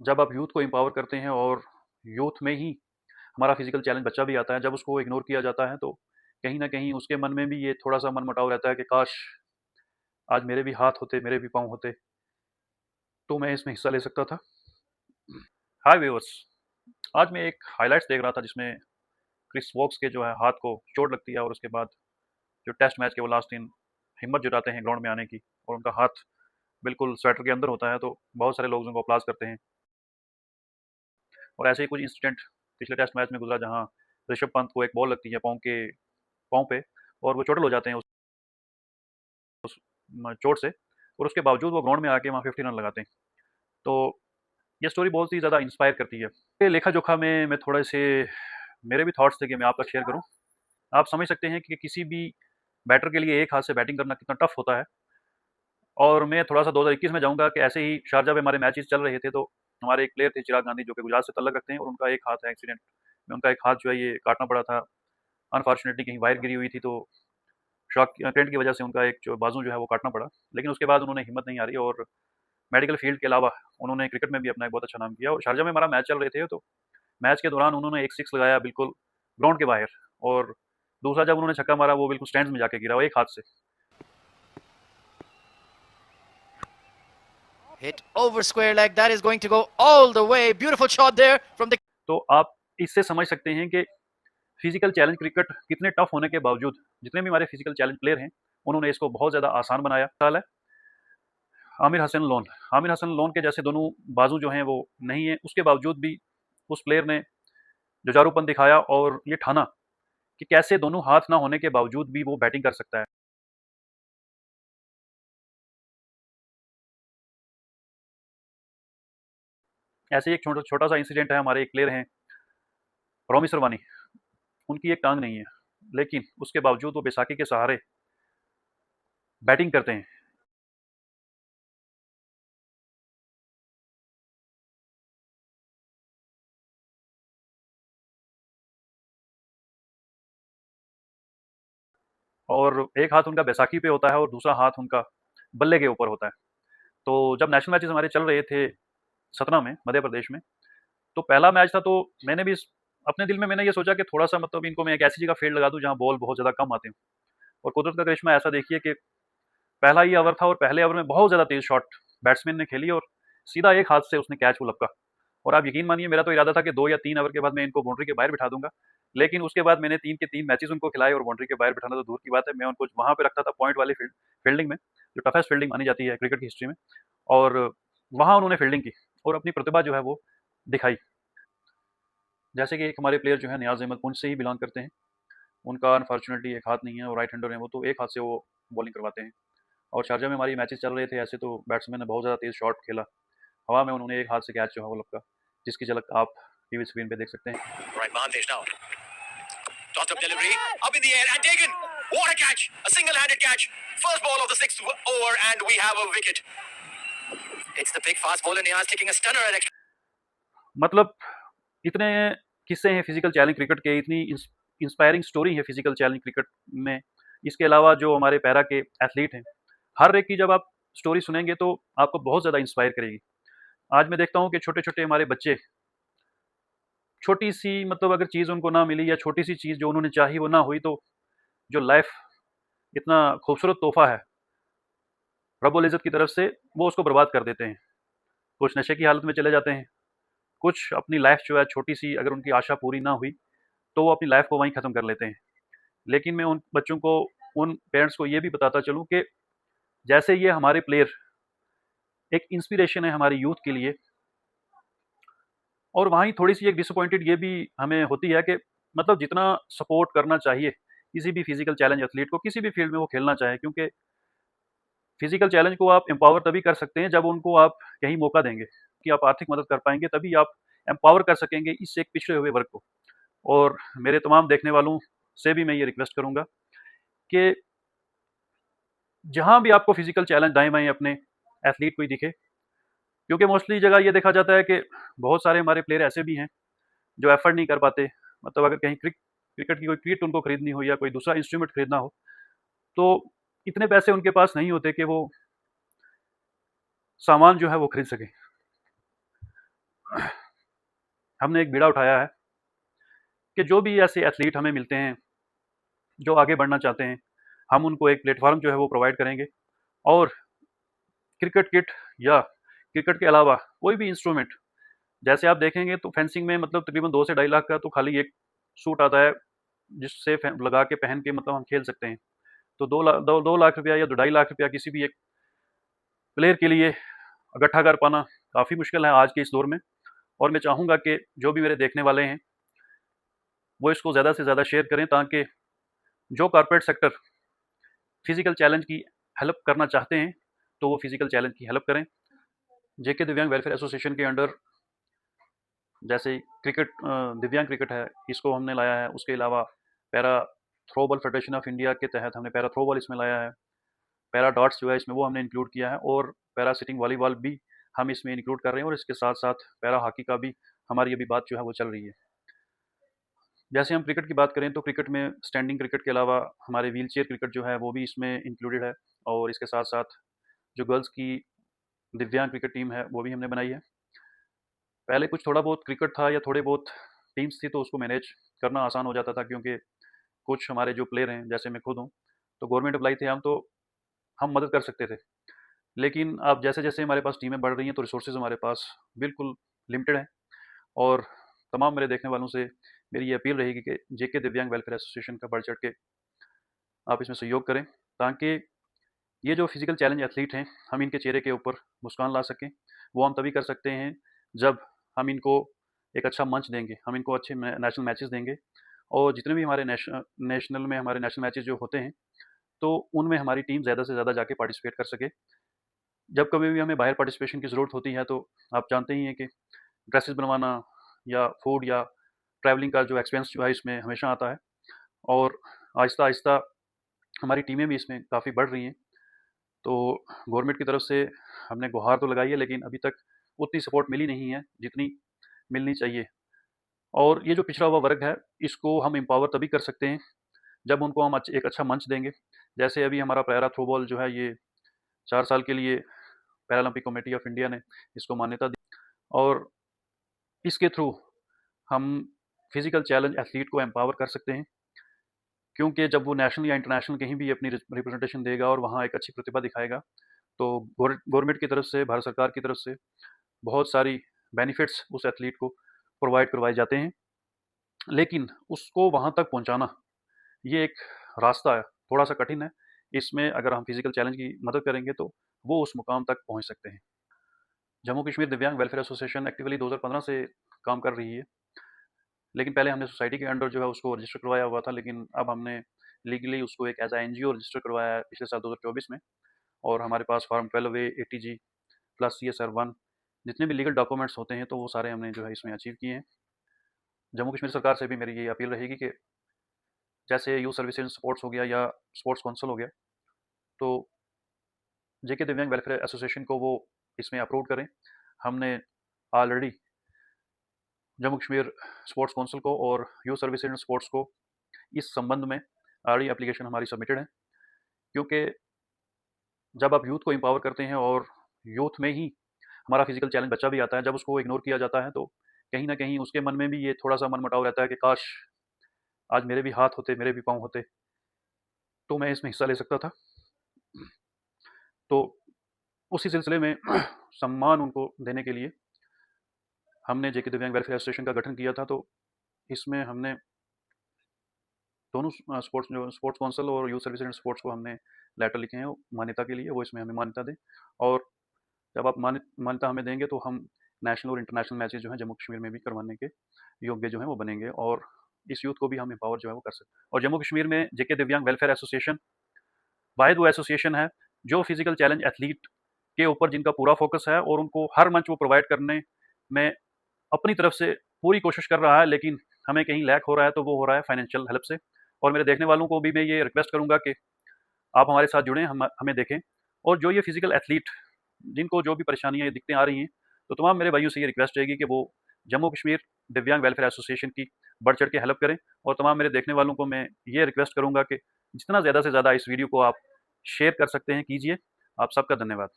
जब आप यूथ को एम्पावर करते हैं और यूथ में ही हमारा फिजिकल चैलेंज बच्चा भी आता है, जब उसको इग्नोर किया जाता है तो कहीं ना कहीं उसके मन में भी ये थोड़ा सा मन मुटाव रहता है कि काश आज मेरे भी हाथ होते, मेरे भी पाँव होते, तो मैं इसमें हिस्सा ले सकता था। हाय व्यूअर्स, आज मैं एक हाइलाइट्स देख रहा था जिसमें क्रिस वॉक्स के जो है हाथ को चोट लगती है और उसके बाद जो टेस्ट मैच के वो लास्ट दिन हिम्मत जुटाते हैं ग्राउंड में आने की और उनका हाथ बिल्कुल स्वेटर के अंदर होता है, तो बहुत सारे लोग उनको अप्लास करते हैं। और ऐसे ही कुछ इंसिडेंट पिछले टेस्ट मैच में गुजरा जहां ऋषभ पंत को एक बॉल लगती है पाँव पे और वो चोटल हो जाते हैं उस चोट से, और उसके बावजूद वो ग्राउंड में आके वहाँ 50 रन लगाते हैं। तो ये स्टोरी बहुत ही ज़्यादा इंस्पायर करती है। ये लेखा जोखा में मैं थोड़े से मेरे भी थॉट्स थे कि मैं आपका शेयर करूं। आप समझ सकते हैं कि किसी भी बैटर के लिए एक हाथ से बैटिंग करना कितना टफ होता है। और मैं थोड़ा सा 2021 में जाऊंगा कि ऐसे ही शारजा में हमारे मैचेस चल रहे थे, तो हमारे एक प्लेयर थे चिराग गांधी जो कि गुजरात से तल्लक रखते हैं, और उनका एक हाथ एक्सीडेंट में उनका एक हाथ जो है ये काटना पड़ा था। अनफॉर्चुनेटली कहीं वायर गिरी हुई थी, तो शॉक करंट की वजह से उनका एक जो बाजू जो है वो काटना पड़ा। लेकिन उसके बाद उन्होंने हिम्मत नहीं हारी और मेडिकल फील्ड के अलावा उन्होंने क्रिकेट में भी अपना एक बहुत अच्छा नाम किया। और शारजा में हमारा मैच चल रहे थे, तो मैच के दौरान उन्होंने एक सिक्स लगाया बिल्कुल ग्राउंड के बाहर, और दूसरा जब उन्होंने छक्का मारा वो बिल्कुल स्टैंड्स में जाके गिरा वो एक हाथ से। Hit over square leg. That is going to go all the way. Beautiful shot there from the. तो आप इससे समझ सकते हैं कि फिजिकल चैलेंज क्रिकेट कितने टफ होने के बावजूद जितने भी हमारे फिजिकल चैलेंज प्लेयर हैं उन्होंने इसको बहुत ज़्यादा आसान बनाया। साल है आमिर हसन लोन के जैसे दोनों बाजू जो हैं वो नहीं है, उसके बावजूद भी उस प्लेयर ने जुझारूपन दिखाया और ये ठाना कि कैसे दोनों हाथ ना होने के बावजूद भी वो बैटिंग कर सकता है। ऐसे ही एक छोटा छोटा सा इंसिडेंट है, हमारे एक प्लेयर हैं रोमी सरवानी, उनकी एक टांग नहीं है लेकिन उसके बावजूद वो बैसाखी के सहारे बैटिंग करते हैं। और एक हाथ उनका बैसाखी पे होता है और दूसरा हाथ उनका बल्ले के ऊपर होता है। तो जब नेशनल मैचेस हमारे चल रहे थे सतना में, मध्य प्रदेश में, तो पहला मैच था, तो मैंने भी अपने दिल में मैंने ये सोचा कि थोड़ा सा मतलब इनको मैं एक ऐसी जगह फील्ड लगा दूं जहां बॉल बहुत ज़्यादा कम आते हैं। और कुदरत का करिश्मा ऐसा देखिए कि पहला ही ओवर था और पहले ओवर में बहुत ज़्यादा तेज शॉट बैट्समैन ने खेली और सीधा एक हाथ से उसने कैच को लपका। और आप यकीन मानिए मेरा तो इरादा था कि 2 या 3 ओवर के बाद मैं इनको बाउंड्री के बाहर बिठा दूंगा, लेकिन उसके बाद मैंने 3 के 3 मैचेस उनको खिलाए और बाउंड्री के बाहर बिठाना तो दूर की बात है, मैं उनको वहां पे रखता था पॉइंट वाली फील्डिंग में, जो टफेस्ट फील्डिंग मानी जाती है क्रिकेट की हिस्ट्री में। और वहां उन्होंने फील्डिंग की और अपनी प्रतिभा जो है वो दिखाई। जैसे कि एक हमारे प्लेयर जो है नियाज अहमद पुंछ से ही बिलोंग करते हैं, उनका अनफॉर्चुनेटली एक हाथ नहीं है और राइट हैंडर है वो, तो एक हाथ से वो बॉलिंग करवाते हैं। और शारजा में हमारी मैचेस चल रहे थे ऐसे, तो बैट्समैन ने बहुत ज़्यादा तेज शॉट खेला, हवा में उन्होंने एक हाथ से कैच जो है वो लपका, जिसकी झलक आप टीवी स्क्रीन पे देख सकते हैं। Right, Mahantesh now. Tossed up delivery, up in the air and taken. What a catch! A single-handed catch. First ball of the sixth over, and we have a wicket. It's the big fast bowler Niaz taking a stunner at extra. मतलब इतने किस्से हैं physical challenge cricket के, इतनी inspiring story है physical challenge cricket में। इसके अलावा जो हमारे पैरा के एथलीट हैं, हर एक की जब आप स्टोरी सुनेंगे तो आपको बहुत ज़्यादा इंस्पायर करेगी। आज मैं देखता हूँ कि छोटे छोटे हमारे बच्चे, छोटी सी मतलब अगर चीज़ उनको ना मिली या छोटी सी चीज़ जो उन्होंने चाही वो ना हुई, तो जो लाइफ इतना खूबसूरत तोहफा है रब्बुल इज़्ज़त की तरफ से, वो उसको बर्बाद कर देते हैं। कुछ नशे की हालत में चले जाते हैं, कुछ अपनी लाइफ जो है छोटी सी अगर उनकी आशा पूरी ना हुई तो वो अपनी लाइफ को वहीं ख़त्म कर लेते हैं। लेकिन मैं उन बच्चों को, उन पेरेंट्स को ये भी बताता चलूँ कि जैसे ये हमारे प्लेयर एक इंस्पिरेशन है हमारी यूथ के लिए, और वहीं थोड़ी सी एक डिसअपॉइंटेड ये भी हमें होती है कि मतलब जितना सपोर्ट करना चाहिए किसी भी फिजिकल चैलेंज एथलीट को, किसी भी फील्ड में वो खेलना चाहे, क्योंकि फिजिकल चैलेंज को आप एम्पावर तभी कर सकते हैं जब उनको आप कहीं मौका देंगे कि आप आर्थिक मदद कर पाएंगे, तभी आप एम्पावर कर सकेंगे इस एक पिछड़े हुए वर्ग को। और मेरे तमाम देखने वालों से भी मैं ये रिक्वेस्ट करूंगा कि जहां भी आपको फिजिकल चैलेंज दाएं बाएं अपने एथलीट को ही दिखे, क्योंकि मोस्टली जगह ये देखा जाता है कि बहुत सारे हमारे प्लेयर ऐसे भी हैं जो एफर्ट नहीं कर पाते। मतलब अगर कहीं क्रिकेट की कोई किट उनको खरीदनी हो या कोई दूसरा इंस्ट्रूमेंट खरीदना हो, तो इतने पैसे उनके पास नहीं होते कि वो सामान जो है वो खरीद सकें। हमने एक बीड़ा उठाया है कि जो भी ऐसे एथलीट हमें मिलते हैं जो आगे बढ़ना चाहते हैं, हम उनको एक प्लेटफॉर्म जो है वो प्रोवाइड करेंगे। और क्रिकेट किट या क्रिकेट के अलावा कोई भी इंस्ट्रूमेंट, जैसे आप देखेंगे तो फेंसिंग में मतलब तकरीबन 2 से 2.5 लाख का तो खाली एक सूट आता है, जिससे लगा के पहन के मतलब हम खेल सकते हैं। तो 2 लाख रुपया या 2.5 लाख रुपया किसी भी एक प्लेयर के लिए इकट्ठा कर पाना काफ़ी मुश्किल है आज के इस दौर में। और मैं चाहूँगा कि जो भी मेरे देखने वाले हैं वो इसको ज़्यादा से ज़्यादा शेयर करें, ताकि जो कॉर्पोरेट सेक्टर फिजिकल चैलेंज की हेल्प करना चाहते हैं तो वो फिजिकल चैलेंज की हेल्प करें। जेके दिव्यांग वेलफेयर एसोसिएशन के अंडर जैसे क्रिकेट, दिव्यांग क्रिकेट है, इसको हमने लाया है। उसके अलावा para throwball federation of India के तहत हमने पैरा थ्रोबॉल इसमें लाया है। पैरा डॉट्स जो है इसमें वो हमने इंक्लूड किया है, और पैरा सिटिंग वॉलीबॉल भी हम इसमें इंक्लूड कर रहे हैं। और इसके साथ साथ पैरा हॉकी का भी हमारी अभी बात जो है वो चल रही है। जैसे हम क्रिकेट की बात करें तो क्रिकेट में स्टैंडिंग क्रिकेट के अलावा हमारे व्हील चेयर क्रिकेट जो है वो भी इसमें इंक्लूडेड है। और इसके साथ साथ जो गर्ल्स की दिव्यांग क्रिकेट टीम है वो भी हमने बनाई है। पहले कुछ थोड़ा बहुत क्रिकेट था या थोड़े बहुत टीम्स थी तो उसको मैनेज करना आसान हो जाता था, क्योंकि कुछ हमारे जो प्लेयर हैं, जैसे मैं खुद हूँ, तो गवर्नमेंट एम्प्लॉय थे हम, तो हम मदद कर सकते थे। लेकिन अब जैसे जैसे हमारे पास टीमें बढ़ रही हैं तो रिसोर्सेज हमारे पास बिल्कुल लिमिटेड हैं। और तमाम मेरे देखने वालों से मेरी ये अपील रहेगी कि जेके दिव्यांग वेलफेयर एसोसिएशन का बढ़ चढ़ के आप इसमें सहयोग करें, ताकि ये जो फिजिकल चैलेंज एथलीट हैं हम इनके चेहरे के ऊपर मुस्कान ला सकें। वो हम तभी कर सकते हैं जब हम इनको एक अच्छा मंच देंगे, हम इनको अच्छे नेशनल मैचेस देंगे। और जितने भी हमारे नेशनल में हमारे नेशनल मैचेस जो होते हैं तो उनमें हमारी टीम ज़्यादा से ज़्यादा जाके पार्टिसिपेट कर सके। जब कभी भी हमें बाहर पार्टिसिपेशन की ज़रूरत होती है तो आप जानते ही हैं कि ड्रेसेस बनवाना या फूड या ट्रैवलिंग का जो एक्सपेंस जो है इसमें हमेशा आता है। और आहिस्ता आहिस्ता हमारी टीमें भी इसमें काफ़ी बढ़ रही हैं। तो गवर्नमेंट की तरफ से हमने गुहार तो लगाई है, लेकिन अभी तक उतनी सपोर्ट मिली नहीं है जितनी मिलनी चाहिए। और ये जो पिछड़ा हुआ वर्ग है इसको हम एम्पावर तभी कर सकते हैं जब उनको हम एक अच्छा मंच देंगे। जैसे अभी हमारा पैरा थ्रोबॉल जो है ये 4 साल के लिए पैरालंपिक कमेटी ऑफ इंडिया ने इसको मान्यता दी, और इसके थ्रू हम फिजिकल चैलेंज एथलीट को एम्पावर कर सकते हैं। क्योंकि जब वो नेशनल या इंटरनेशनल कहीं भी अपनी रिप्रेजेंटेशन देगा और वहाँ एक अच्छी प्रतिभा दिखाएगा तो गवर्नमेंट की तरफ से, भारत सरकार की तरफ से बहुत सारी बेनिफिट्स उस एथलीट को प्रोवाइड करवाए जाते हैं। लेकिन उसको वहाँ तक पहुँचाना ये एक रास्ता है, थोड़ा सा कठिन है। इसमें अगर हम फिजिकल चैलेंज की मदद करेंगे तो वो उस मुकाम तक पहुँच सकते हैं। जम्मू कश्मीर दिव्यांग वेलफेयर एसोसिएशन एक्टिवली 2015 से काम कर रही है। लेकिन पहले हमने सोसाइटी के अंडर जो है उसको रजिस्टर करवाया हुआ था, लेकिन अब हमने लीगली उसको एक एज एन जी ओ रजिस्टर करवाया है पिछले साल 2024 में। और हमारे पास form 12A ATG plus CSR1 जितने भी लीगल डॉक्यूमेंट्स होते हैं तो वो सारे हमने जो है इसमें अचीव किए हैं। जम्मू कश्मीर सरकार से भी मेरी ये अपील रहेगी कि जैसे यूथ सर्विसेज स्पोर्ट्स हो गया या स्पोर्ट्स काउंसिल हो गया, तो जेके दिव्यांग वेलफेयर एसोसिएशन को वो इसमें अप्रूव करें। हमने already Jammu Kashmir sports council को और यूथ सर्विसेज एंड स्पोर्ट्स को इस संबंध में ऑलरेडी एप्लीकेशन हमारी सबमिटेड है। क्योंकि जब आप यूथ को एम्पावर करते हैं और यूथ में ही हमारा फिजिकल चैलेंज बच्चा भी आता है, जब उसको इग्नोर किया जाता है तो कहीं ना कहीं उसके मन में भी ये थोड़ा सा मन मुटाव रहता है कि काश आज मेरे भी हाथ होते, मेरे भी पाँव होते, तो मैं इसमें हिस्सा ले सकता था। तो उसी सिलसिले में सम्मान उनको देने के लिए हमने जेके दिव्यांग वेलफेयर एसोसिएशन का गठन किया था। तो इसमें हमने दोनों स्पोर्ट्स जो स्पोर्ट्स काउंसिल और यूथ सर्विस एंड स्पोर्ट्स को हमने लेटर लिखे हैं मान्यता के लिए, वो इसमें हमें मान्यता दें। और जब आप मान्यता हमें देंगे तो हम नेशनल और इंटरनेशनल मैचेस जो हैं जम्मू कश्मीर में भी करवाने के योग्य जो हैं वो बनेंगे, और इस यूथ को भी हम एम्पावर जो है वो कर सकते हैं। और जम्मू कश्मीर में जेके दिव्यांग वेलफेयर एसोसिएशन वाहिद वो एसोसिएशन है जो फिजिकल चैलेंज एथलीट के ऊपर जिनका पूरा फोकस है, और उनको हर मंच वो प्रोवाइड करने में अपनी तरफ से पूरी कोशिश कर रहा है। लेकिन हमें कहीं लैक हो रहा है तो वो हो रहा है फाइनेंशियल हेल्प से। और मेरे देखने वालों को भी मैं ये रिक्वेस्ट करूंगा कि आप हमारे साथ जुड़ें, हमें देखें। और जो ये फिजिकल एथलीट जिनको जो भी परेशानियाँ दिक्कतें आ रही हैं, तो तमाम मेरे भाइयों से ये रिक्वेस्ट रहेगी कि वो जम्मू कश्मीर दिव्यांग वेलफेयर एसोसिएशन की बढ़ चढ़ के हेल्प करें। और तमाम मेरे देखने वालों को मैं ये रिक्वेस्ट करूंगा कि जितना ज़्यादा से ज़्यादा इस वीडियो को आप शेयर कर सकते हैं कीजिए। आप सबका धन्यवाद।